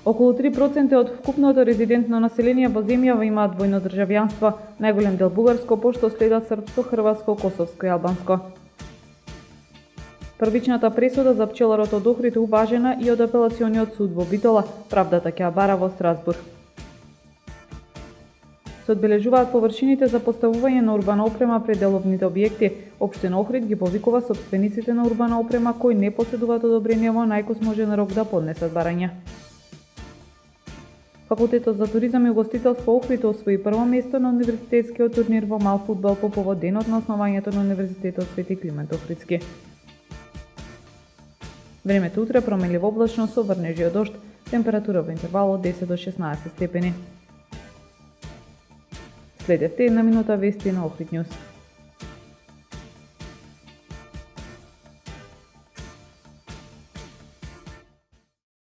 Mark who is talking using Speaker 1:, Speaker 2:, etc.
Speaker 1: Околу 3% од вкупното резидентно население во земјава имаат двојно државјанство, најголем дел бугарско, пошто следат српско, хрватско, косовско и албанско. Првичната пресуда за пчеларот од Охрид уважена и од апелациониот суд во Битола, правдата ќе ја бара во Страсбург. Се одбележуваат површините за поставување на урбана опрема пред деловните објекти. Општина Охрид ги повикува сопствениците на урбана опрема кои не поседуваат одобрение во најкосможен рок да поднесат барања. Факултетот за туризам и угостителство Охрид освои прво место на универзитетскиот турнир во мал фудбал по повод денот на основањето на Универзитетот Свети Климент Охридски. Времето утре променливо облачно со врнежи од дожд, температура во интервал од 10 до 16 степени. Следевте една минута вести на Охрид Нјуз.